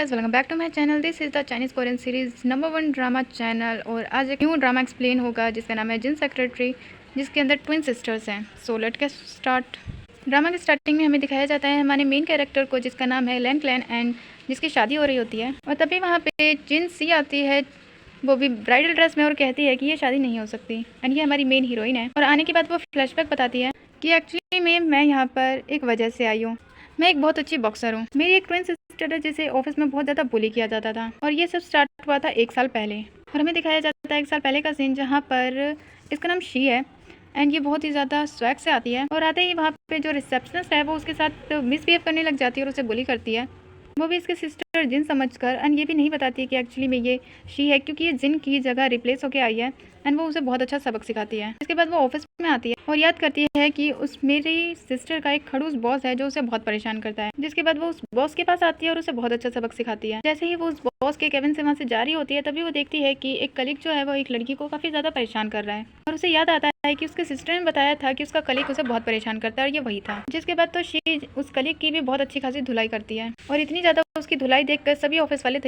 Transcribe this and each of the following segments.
Guys, welcome back to my channel. This is the Chinese Korean series number 1 drama channel. और आज एक new drama explain होगा जिसका नाम है जिन सेक्रेटरी, जिसके अंदर ट्विन सिस्टर्स हैं। So let's get start. Drama के स्टार्टिंग में हमें दिखाया जाता है हमारे मेन कैरेक्टर को, जिसका नाम है लैन क्लैन एंड जिसकी शादी हो रही होती है। और तभी वहाँ पे जिन सी आती है, वो भी ब्राइडल ड्रेस में, और कहती है कि ये शादी नहीं हो सकती। एंड ये हमारी मेन हीरोइन है। और आने के बाद वो फ्लैशबैक बताती है कि एक्चुअली मैं यहाँ पर एक वजह से आई हूँ। मैं एक बहुत अच्छी बॉक्सर हूँ। मेरी एक ट्विन सिस्टर है जिसे ऑफिस में बहुत ज़्यादा बुली किया जाता था, और ये सब स्टार्ट हुआ था 1 साल पहले। और हमें दिखाया जाता है 1 साल पहले का सीन, जहाँ पर इसका नाम शी है एंड ये बहुत ही ज़्यादा स्वैग से आती है। और आते ही वहाँ पे जो रिसेप्शनिस्ट है वो उसके साथ मिसबिहेव करने लग जाती है और उसे बुली करती है। वो भी इसके सिस्टर जिन समझकर। एंड ये भी नहीं बताती है कि एक्चुअली में ये शी है, क्योंकि ये जिन की जगह रिप्लेस होकर आई है। एंड वो उसे बहुत अच्छा सबक सिखाती है। इसके बाद वो ऑफिस में आती है और याद करती है कि उस मेरी सिस्टर का एक खड़ूस बॉस है जो उसे बहुत परेशान करता है। जिसके बाद वो उस बॉस के पास आती है और उसे बहुत अच्छा सबक सिखाती है। जैसे ही वो उस बॉस के केबिन से वहाँ से जा रही होती है, तभी वो देखती है कि एक कलीग जो है वो एक लड़की को काफ़ी ज़्यादा परेशान कर रहा है। और उसे याद आता है कि उसके सिस्टर ने बताया था कि उसका कलीग उसे बहुत परेशान करता है, और ये वही था। जिसके बाद तो शी उस कलीग की भी बहुत अच्छी खासी धुलाई करती है, और इतनी ज़्यादा उसकी धुलाई देखकर सभी ऑफिस वाले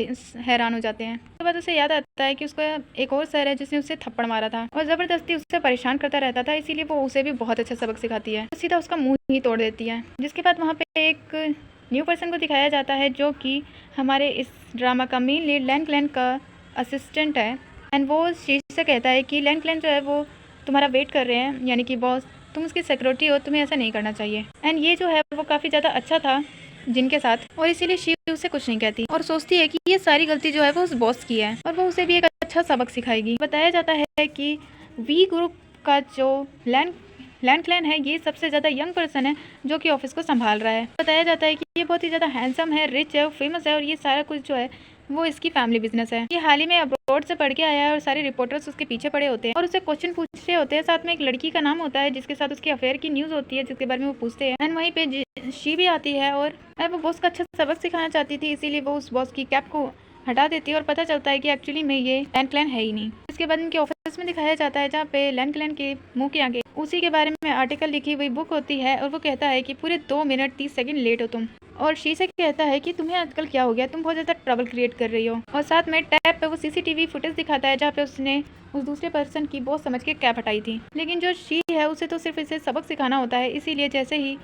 हैरान हो जाते हैं। उसके बाद उसे याद आता है कि उसका एक और सर है जिसने उसे थप्पड़ मारा था और ज़बरदस्ती उससे परेशान करता रहता था, इसीलिए वो उसे भी बहुत अच्छा सबक सिखाती है। तो सीधा उसका मुंह ही तोड़ देती है। जिसके बाद वहाँ पे एक न्यू पर्सन को दिखाया जाता है जो कि हमारे इस ड्रामा का मेन लीड लैन क्लैन का असिस्टेंट है। एंड वो शीश से कहता है कि लैन क्लैन जो है वो तुम्हारा वेट कर रहे हैं, यानी कि बॉस, तुम उसकी सिक्योरिटी हो, तुम्हें ऐसा नहीं करना चाहिए। एंड ये जो है वो काफ़ी ज़्यादा अच्छा था जिनके साथ, और इसीलिए शी उसे कुछ नहीं कहती और सोचती है कि ये सारी गलती जो है वो उस बॉस की है और वो उसे भी एक अच्छा सबक सिखाएगी। बताया जाता है कि वी ग्रुप का जो लैन क्लैन है, ये सबसे ज़्यादा यंग पर्सन है जो कि ऑफिस को संभाल रहा है। बताया जाता है कि ये बहुत ही ज़्यादा हैंडसम है, रिच है, फेमस है, और ये सारा कुछ जो है वो इसकी फैमिली बिजनेस है। ये हाल ही में अब्रॉड से पढ़ के आया है और सारे रिपोर्टर्स उसके पीछे पड़े होते हैं और उससे क्वेश्चन पूछ रहे होते हैं। साथ में एक लड़की का नाम होता है जिसके साथ उसके अफेयर की न्यूज़ होती है, जिसके बारे में वो पूछते हैं। एंड वहीं पे शी भी आती है और वो बॉस का अच्छा सबक सिखाना चाहती थी, इसीलिए वो उस बॉस की कैप को हटा देती है और पता चलता है कि एक्चुअली में ये लैन क्लैन है ही नहीं। इसके बाद इनके ऑफिस में दिखाया जाता है जहाँ पे लैन क्लैन के मुंह के आगे उसी के बारे में आर्टिकल लिखी हुई बुक होती है, और वो कहता है कि पूरे 2 मिनट 30 सेकंड लेट हो तुम। और शी से कहता है कि तुम्हें आजकल क्या हो गया, तुम बहुत ज़्यादा ट्रबल क्रिएट कर रही हो। और साथ में टैब पे वो सीसीटीवी फुटेज दिखाता है जहाँ पे उसने उस दूसरे पर्सन की बॉस समझ के कैप हटाई थी। लेकिन जो शी है उसे तो सिर्फ इसे सबक सिखाना होता है, इसीलिए जैसे ही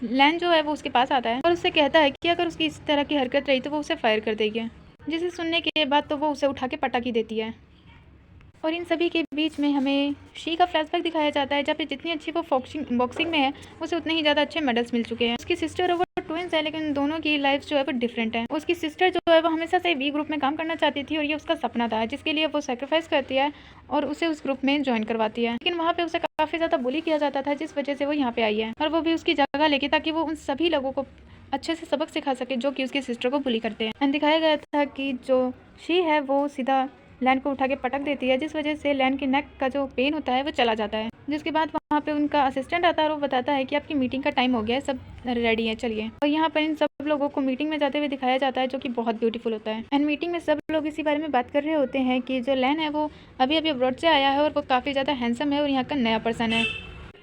लैन जो है वो उसके पास आता है और उससे कहता है कि अगर उसकी इस तरह की हरकत रही तो वो उसे फायर कर देगी। जिसे सुनने के बाद तो वो उसे उठा के पटाखी देती है। और इन सभी के बीच में हमें शी का फ्लैशबैक दिखाया जाता है जहाँ पे जितनी अच्छी वो बॉक्सिंग में है उसे उतने ही ज़्यादा अच्छे मेडल्स मिल चुके हैं। उसकी सिस्टर और वो ट्विंस है, लेकिन दोनों की लाइफ जो है वो डिफरेंट है। उसकी सिस्टर जो है वो हमेशा से वी ग्रुप में काम करना चाहती थी और ये उसका सपना था, जिसके लिए वो सेक्रीफाइस करती है और उसे उस ग्रुप में ज्वाइन करवाती है। लेकिन वहाँ पे उसे काफ़ी ज़्यादा बुली किया जाता था, जिस वजह से वो यहाँ पे आई है, और वो भी उसकी जगह लेके ताकि वो उन सभी लोगों को अच्छे से सबक सिखा सके जो कि उसकी सिस्टर को बुली करते हैं। एंड दिखाया गया था कि जो शी है वो सीधा लैन को उठा के पटक देती है, जिस वजह से लैन के नेक का जो पेन होता है वो चला जाता है। जिसके बाद वहाँ पे उनका असिस्टेंट आता है और वो बताता है कि आपकी मीटिंग का टाइम हो गया है, सब रेडी है, चलिए। और यहाँ पर इन सब लोगों को मीटिंग में जाते हुए दिखाया जाता है जो कि बहुत ब्यूटीफुल होता है। एंड मीटिंग में सब लोग इसी बारे में बात कर रहे होते हैं कि जो लैन है वो अभी अभी अब्रॉड से आया है और वो काफ़ी ज़्यादा हैंडसम है और यहाँ का नया पर्सन है।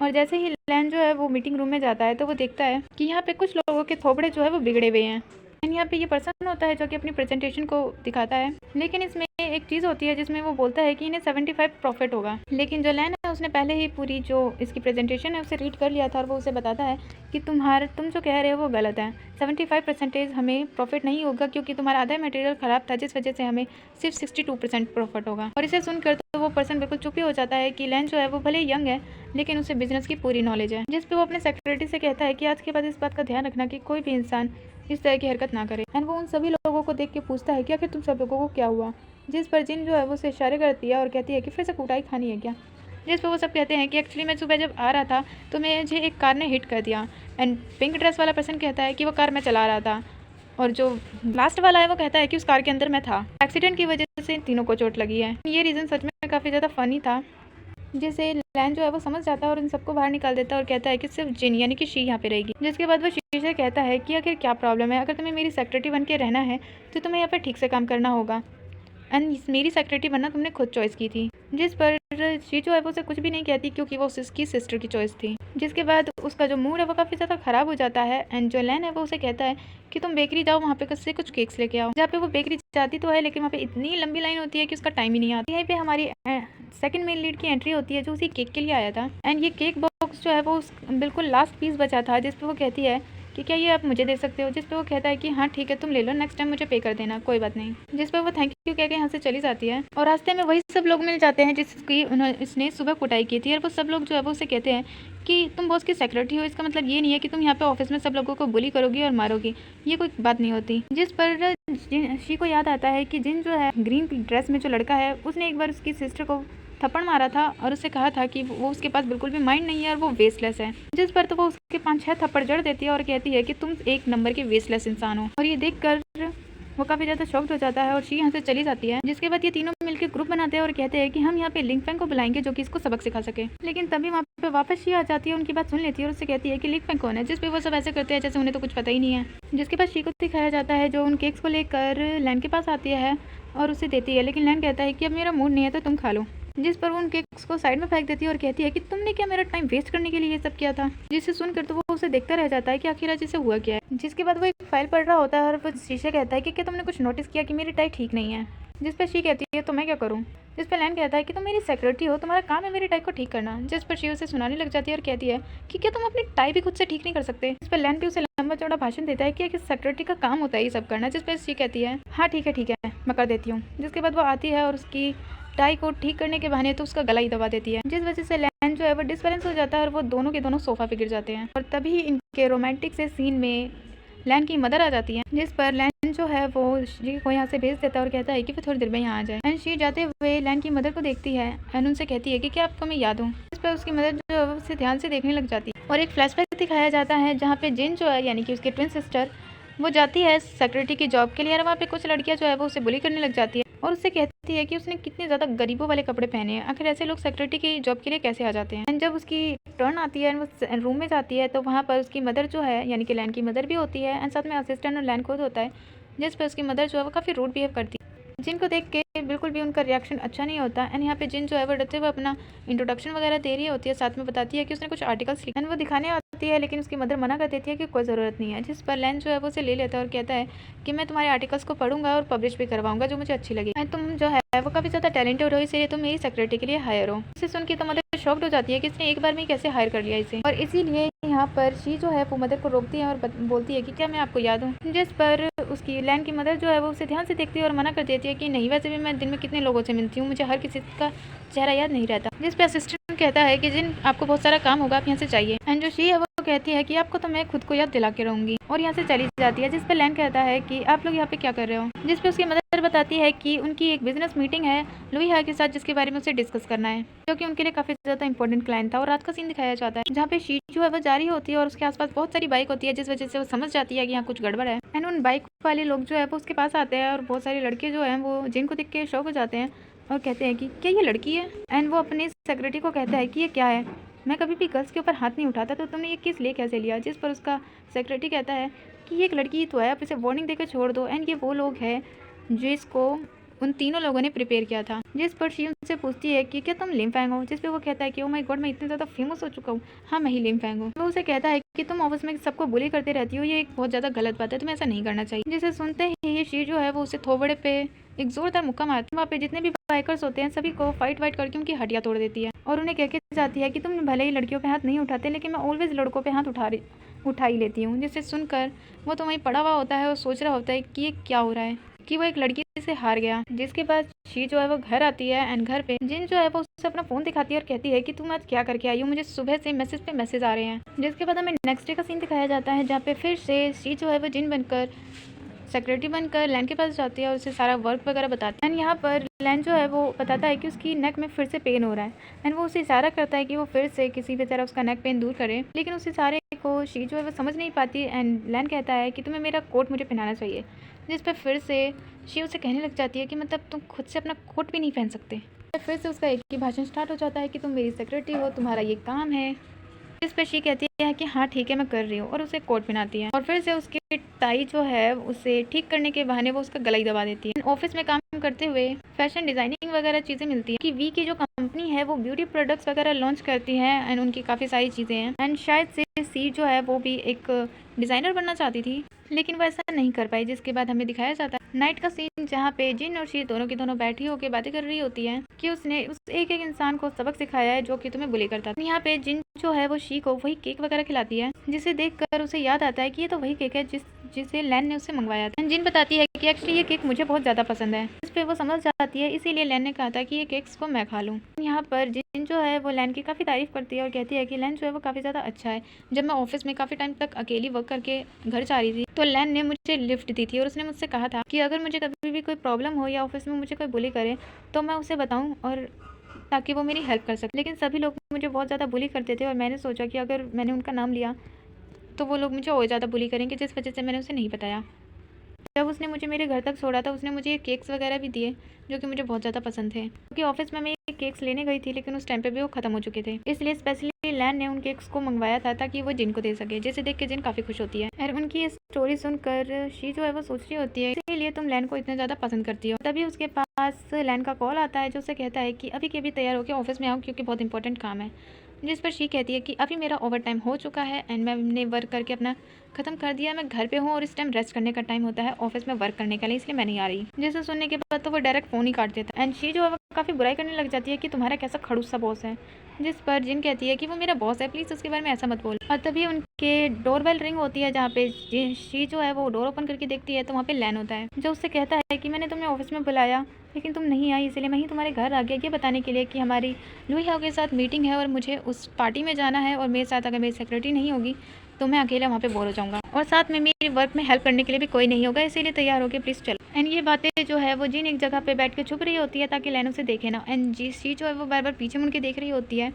और जैसे ही लैन जो है वो मीटिंग रूम में जाता है तो वो देखता है कि यहाँ पे कुछ लोगों के थोपड़े जो है वो बिगड़े हुए हैं। एंड यहाँ पे ये पर्सन होता है जो कि अपनी प्रेजेंटेशन को दिखाता है, लेकिन इसमें एक चीज़ होती है जिसमें वो बोलता है कि इन्हें 75 प्रॉफिट होगा। लेकिन जो लैन है उसने पहले ही पूरी जो इसकी प्रेजेंटेशन है उसे रीड कर लिया था और वो उसे बताता है कि तुम जो कह रहे हो वो गलत है। 75% हमें प्रॉफिट नहीं होगा क्योंकि तुम्हारा आधा मटेरियल ख़राब था, जिस वजह से हमें सिर्फ 62% प्रॉफिट होगा। और इसे सुनकर तो वो पर्सन बिल्कुल चुप ही हो जाता है कि लैन जो है वो भले यंग है लेकिन उसे बिजनेस की पूरी नॉलेज है। जिस पे वो अपने सेक्रेटरी से कहता है कि आज के बाद इस बात का ध्यान रखना कि कोई भी इंसान इस तरह की हरकत ना करे। एंड वो उन सभी लोगों को देख के पूछता है कि आखिर तुम सब लोगों को क्या हुआ, जिस पर जिन जो है वो उसे इशारे करती है और कहती है कि फिर से कुटाई खानी है क्या। जिस पर वो सब कहते हैं कि एक्चुअली मैं सुबह जब आ रहा था तो मुझे एक कार ने हिट कर दिया। एंड पिंक ड्रेस वाला पर्सन कहता है कि वो कार मैं चला रहा था, और जो लास्ट वाला है वो कहता है कि उस कार के अंदर मैं था। एक्सीडेंट की वजह से तीनों को चोट लगी है। ये रीज़न सच में काफ़ी ज़्यादा फ़नी था, जिसे लैन जो है वो समझ जाता है और इन सबको बाहर निकाल देता है और कहता है कि सिर्फ जिन यानी कि शी यहाँ पे रहेगी। जिसके बाद वो शी से कहता है कि आखिर क्या प्रॉब्लम है, अगर तुम्हें मेरी सेक्रेटरी बन के रहना है तो तुम्हें यहाँ पे ठीक से काम करना होगा। एंड मेरी सेक्रेटरी बनना तुमने खुद चॉइस की थी। जिस पर शी जो है वो उसे कुछ भी नहीं कहती क्योंकि वो उसकी सिस्टर की चॉइस थी। जिसके बाद उसका जो मूड है वो काफ़ी ज़्यादा ख़राब हो जाता है एंड जो लैन है वो उसे कहता है कि तुम बेकरी जाओ, वहाँ पे से कुछ केक्स लेके आओ। जहाँ पे वो बेकरी जाती तो है लेकिन वहाँ पे इतनी लंबी लाइन होती है कि उसका टाइम ही नहीं आता। यहीं पे हमारी सेकंड मेन लीड की एंट्री होती है जो उसी केक के लिए आया था एंड ये केक बॉक्स जो है वो बिल्कुल लास्ट पीस बचा था, जिस पे वो कहती है कि क्या ये आप मुझे दे सकते हो। जिस पे वो कहता है कि हाँ ठीक है तुम ले लो, नेक्स्ट टाइम मुझे पे कर देना, कोई बात नहीं। जिस पे वो थैंक यू कह के यहाँ से चली जाती है और रास्ते में वही सब लोग मिल जाते हैं जिसकी इसने सुबह कुटाई की थी और वो सब लोग जो है वो उसे कहते हैं कि तुम बॉस की सेक्रेटरी हो, इसका मतलब ये नहीं है कि तुम यहाँ पे ऑफिस में सब लोगों को बुली करोगी और मारोगी, ये कोई बात नहीं होती। जिस पर शी को याद आता है कि जिन जो है ग्रीन ड्रेस में जो लड़का है उसने एक बार उसकी सिस्टर को थप्पड़ मारा था और उससे कहा था कि वो उसके पास बिल्कुल भी माइंड नहीं है और वो वेस्टलेस है। जिस पर तो वो उसके 5-6 थप्पड़ जड़ देती है और कहती है कि तुम एक नंबर के वेस्टलेस इंसान हो। और ये देखकर वो काफ़ी ज़्यादा शॉक्ड हो जाता है और शी यहाँ से चली जाती है। जिसके बाद ये तीनों मिलकर ग्रुप बनाते हैं और कहते हैं कि हम यहाँ पे लिंग फैंग को बुलाएंगे जो कि इसको सबक सिखा सके। लेकिन तभी वहाँ पे वापस शी आ जाती है, उनकी बात सुन लेती है और उससे कहती है कि लिंग फैंग कौन है। जिस पे वो सब ऐसे करते हैं जैसे उन्हें तो कुछ पता ही नहीं है। जिसके बाद शी को दिखाया जाता है जो उन केक्स को लेकर लैन के पास आती है और उसे देती है, लेकिन लैन कहता है कि अब मेरा मूड नहीं है तो तुम खा लो। जिस पर वो उन केक्स को साइड में फेंक देती है और कहती है कि तुमने क्या मेरा टाइम वेस्ट करने के लिए ये सब किया था। जिसे सुनकर तो वो उसे देखता रह जाता है कि आखिर आज इसे हुआ क्या है। जिसके बाद वो एक फाइल पढ़ रहा होता है और वो शीशे कहता है कि क्या तुमने कुछ नोटिस किया कि मेरी टाई ठीक नहीं है। जिस पर शी कहती है तो मैं क्या करूँ। जिस पर लैन कहता है कि तुम मेरी सेक्रेटरी हो, तुम्हारा काम है मेरी टाई को ठीक करना। जिस पर शी उसे सुनाने लग जाती है और कहती है कि क्या तुम अपनी टाई भी खुद से ठीक नहीं कर सकते। इस पर लैन भी उसे लंबा चौड़ा भाषण देता है कि सेक्रेटरी का काम होता है ये सब करना। जिस पर शी कहती है हाँ ठीक है मैं कर देती हूँ। जिसके बाद वो आती है और उसकी टाई को ठीक करने के बहाने तो उसका गला ही दबा देती है, जिस वजह से लैन जो है वो डिसबैलेंस हो जाता है और वो दोनों के दोनों सोफा पे गिर जाते हैं। और तभी इनके रोमांटिक से सीन में लैन की मदर आ जाती है। जिस पर लैन जो है वो शी को यहाँ से भेज देता है और कहता है कि वो थोड़ी देर में यहाँ आ जाए। एंड शी जाते हुए लैन की मदर को देखती है एंड उनसे कहती है कि क्या आपको मैं याद हूँ। इस पर उसकी मदर जो है उसे ध्यान से देखने लग जाती है और एक फ्लैशबैक दिखाया जाता है जहाँ पे जिन जो है यानी कि उसकी ट्विन सिस्टर वो जाती है सेक्रेटरी की जॉब के लिए और वहाँ पे कुछ लड़कियाँ जो है वो उसे बुली करने लग जाती है और उससे कहती है कि उसने कितने ज़्यादा गरीबों वाले कपड़े पहने हैं, आखिर ऐसे लोग सेक्रेटरी की जॉब के लिए कैसे आ जाते हैं। एंड जब उसकी टर्न आती है वो रूम में जाती है तो वहाँ पर उसकी मदर जो है यानी कि लैन की मदर भी होती है एंड साथ में असिस्टेंट और लैन खुद होता है। जिस पर उसकी मदर जो है वो काफ़ी रूड बिहेव करती है, जिनको देख के बिल्कुल भी उनका रिएक्शन अच्छा नहीं होता। एंड यहाँ पे जिन जो है वो डरते हुए अपना इंट्रोडक्शन वगैरह दे रही होती है, साथ में बताती है कि उसने कुछ आर्टिकल्स लिखे एंड वो दिखाने आती है लेकिन उसकी मदर मना कर देती है कि कोई ज़रूरत नहीं है। जिस पर लैन जो है वो उसे ले लेता है और कहता है कि मैं तुम्हारे आर्टिकल्स को पढ़ूंगा और पब्लिश भी करवाऊंगा जो मुझे अच्छी लगी। एंड तुम जो है वो काफ़ी ज़्यादा टैलेंटेड हो इसलिए तुम मेरी सेक्रेटरी के लिए हायर हो। इसे सुन के तो मदर शॉक्ड हो जाती है कि इसने एक बार में कैसे हायर कर लिया इसे, और इसीलिए यहाँ पर शी जो है वो मदर को रोकती है और बोलती है कि क्या मैं आपको याद हूँ। जिस पर उसकी लैन की मदर जो है वो उसे ध्यान से देखती है और मना कर देती है कि नहीं, वैसे भी मैं दिन में कितने लोगों से मिलती हूँ, मुझे हर किसी का चेहरा याद नहीं रहता। जिस पे असिस्टेंट कहता है कि जिन आपको बहुत सारा काम होगा, आप यहाँ से चाहिए। एंड जो शी है वो कहती है कि आपको तो मैं खुद को याद दिला के रहूंगी और यहाँ से चली जाती है। जिस पे लैन कहता है कि आप लोग यहाँ पे क्या कर रहे हो। जिस पे उसकी मदर बताती है कि उनकी एक बिजनेस मीटिंग है लुई हाई के साथ जिसके बारे में उसे डिस्कस करना है, जो कि उनके लिए काफी ज्यादा इंपॉर्टेंट क्लाइंट था। और रात का सीन दिखाया जाता है जहाँ पे शी जो है वो जा रही होती है और उसके आसपास बहुत सारी बाइक होती है, जिस वजह से वो समझ जाती है कि यहाँ कुछ गड़बड़ है। एंड उन बाइक वाले लोग जो है वो उसके पास आते हैं और बहुत सारे लड़के जो हैं वो जिनको देख के शौक हो जाते हैं और कहते हैं कि क्या ये लड़की है। एंड वो अपने सेक्रेटरी को कहता है कि ये क्या है, मैं कभी भी गर्ल्स के ऊपर हाथ नहीं उठाता, तो तुमने ये केस ले कैसे लिया। जिस पर उसका सेक्रेटरी कहता है कि ये एक लड़की ही तो है, आप इसे वार्निंग देकर छोड़ दो। एंड ये वो लोग हैं जिसको उन तीनों लोगों ने प्रिपेयर किया था। जिस पर शी उनसे पूछती है कि क्या तुम लिम फैंग हो। जिस पे वो कहता है कि ओ माय गॉड, मैं इतनी ज़्यादा फेमस हो चुका हूँ, हाँ मैं ही लिम फैंग हूँ। वो उसे कहता है कि तुम ऑफिस में सबको बुली करते रहती हो, ये एक बहुत ज़्यादा गलत बात है, तुम्हें ऐसा नहीं करना चाहिए। जिसे सुनते ही ये शी जो है वो उसे थोबड़े पे एक जोरदार मुक्का मारती है। वहाँ पे जितने भी बाइकर्स होते हैं सभी को फाइट वाइट करके उनकी हड्डियाँ तोड़ देती है और उन्हें कह के जाती है कि तुम भले ही लड़कियों पे हाथ नहीं उठाते लेकिन मैं ऑलवेज लड़कों पे हाथ उठा ही लेती हूँ। जिसे सुनकर वो तो वहीं पड़ा हुआ होता है और सोच रहा होता है कि ये क्या हो रहा है कि वो एक लड़की से हार गया। जिसके बाद शी जो है वो घर आती है एंड घर पे जिन जो है वो उससे अपना फोन दिखाती है और कहती है कि तुम आज क्या करके आई हो, मुझे सुबह से मैसेज पे मैसेज आ रहे हैं। जिसके बाद हमें नेक्स्ट डे का सीन दिखाया जाता है जहाँ पे फिर से शी जो है वो जिन बनकर सेक्रेटरी बनकर लैन के पास जाती है और उसे सारा वर्क वगैरह बताती है। एंड यहाँ पर लैन जो है वो बताता है कि उसकी नेक में फिर से पेन हो रहा है एंड वो उसे इशारा करता है कि वो फिर से किसी भी तरह उसका नेक पेन दूर करे, लेकिन उस इशारे को शी जो है वो समझ नहीं पाती। एंड लैन कहता है कि तुम्हें मेरा कोट मुझे पहनाना चाहिए। जिस पर फिर से शी उसे कहने लग जाती है कि मतलब तुम खुद से अपना कोट भी नहीं पहन सकते। फिर से उसका एक ही भाषण स्टार्ट हो जाता है कि तुम मेरी सेक्रेटरी हो, तुम्हारा ये काम है इस पर शी कहती है कि हाँ ठीक है मैं कर रही हूँ, और उसे कोट पहनाती है और फिर से उसकी टाई जो है उसे ठीक करने के बहाने वो उसका गला ही दबा देती है। ऑफिस में काम करते हुए फैशन डिजाइनिंग वगैरह चीजें मिलती है कि वी की जो कंपनी है वो ब्यूटी प्रोडक्ट्स वगैरह लॉन्च करती है एंड उनकी काफी सारी चीजें हैं एंड शायद से सी जो है वो भी एक डिजाइनर बनना चाहती थी, लेकिन वो ऐसा नहीं कर पाई। जिसके बाद हमें दिखाया जाता है नाइट का सीन जहाँ पे जिन और शी दोनों की दोनों बैठी होकर बातें कर रही होती है कि उसने उस एक एक इंसान को सबक सिखाया है जो कि तुम्हें बुली करता था। यहाँ पे जिन जो है वो शी को वही केक वगैरह खिलाती है, जिसे देखकर उसे याद आता है कि ये तो वही केक है जिसे लैन ने उससे मंगवाया था। जिन बताती है कि एक्चुअली ये केक मुझे बहुत ज़्यादा पसंद है। इस पे वो समझ जाती है, इसीलिए लैन ने कहा था कि ये केक्स को मैं खा लूँ। यहाँ पर जिन जो है वो लैन की काफ़ी तारीफ करती है और कहती है कि लैन जो है वो काफ़ी ज़्यादा अच्छा है। जब मैं ऑफिस में काफ़ी टाइम तक अकेली वर्क करके घर जा रही थी तो लैन ने मुझे लिफ्ट दी थी और उसने मुझसे कहा था कि अगर मुझे कभी भी कोई प्रॉब्लम हो या ऑफिस में मुझे कोई बुली करे तो मैं उसे बताऊँ और ताकि वो मेरी हेल्प कर सके। लेकिन सभी लोग मुझे बहुत ज़्यादा बुली करते थे और मैंने सोचा कि अगर मैंने उनका नाम लिया तो वो लोग मुझे और ज़्यादा बुली करेंगे, जिस वजह से मैंने उसे नहीं बताया। जब उसने मुझे मेरे घर तक छोड़ा था उसने मुझे ये केक्स वगैरह भी दिए जो कि मुझे बहुत ज़्यादा पसंद थे, क्योंकि ऑफिस में मैं ये केक्स लेने गई थी लेकिन उस टाइम पे भी वो ख़त्म हो चुके थे। इसलिए स्पेशली लैन ने उन केक्स को मंगवाया था ताकि वो जिन को दे सके, जिसे देख के जिन काफ़ी खुश होती है। और उनकी ये स्टोरी सुनकर शी जो है वो सोच रही होती है इसीलिए तुम लैन को इतना ज़्यादा पसंद करती हो। तभी उसके पास लैन का कॉल आता है जो उसे कहता है कि अभी के अभी तैयार होकर ऑफिस में आओ क्योंकि बहुत इंपॉर्टेंट काम है। जिस पर शी कहती है कि अभी मेरा ओवर टाइम हो चुका है एंड मैंने वर्क करके अपना ख़त्म कर दिया, मैं घर पे हूँ और इस टाइम रेस्ट करने का टाइम होता है ऑफिस में वर्क करने के लिए, इसलिए मैं नहीं आ रही। जैसे सुनने के बाद तो वो डायरेक्ट फ़ोन ही काट देता है एंड शी जो है वो काफ़ी बुराई करने लग जाती है कि तुम्हारा कैसा खड़ूस सा बॉस है। जिस पर जिन कहती है कि वो मेरा बॉस है, प्लीज़ उसके बारे में ऐसा मत बोल। और तभी उनके डोरबेल रिंग होती है जहाँ पे शी जो है वो डोर ओपन करके देखती है तो वहाँ पे लैन होता है जो उससे कहता है कि मैंने तुम्हें ऑफिस में बुलाया लेकिन तुम नहीं आई, इसलिए मैं ही तुम्हारे घर आ गया ये बताने के लिए कि हमारी लुई हाओ के साथ मीटिंग है और मुझे उस पार्टी में जाना है और मेरे साथ अगर मेरी सेक्रेटरी नहीं होगी तो मैं अकेला वहाँ पे बोर हो जाऊँगा और साथ में मेरी वर्क में हेल्प करने के लिए भी कोई नहीं होगा, इसीलिए तैयार होकर प्लीज़ चलो। एंड ये बातें जो है वो जिन एक जगह पे बैठ के छुप रही होती है ताकि लैन उसे देखे ना, एंड शी जो है वो बार बार पीछे मुड़ के देख रही होती है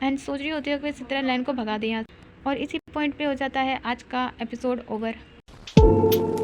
एंड सोच रही होती है कि इसी तरह लैन को भगा दें यहाँ। और इसी पॉइंट पे हो जाता है आज का एपिसोड ओवर।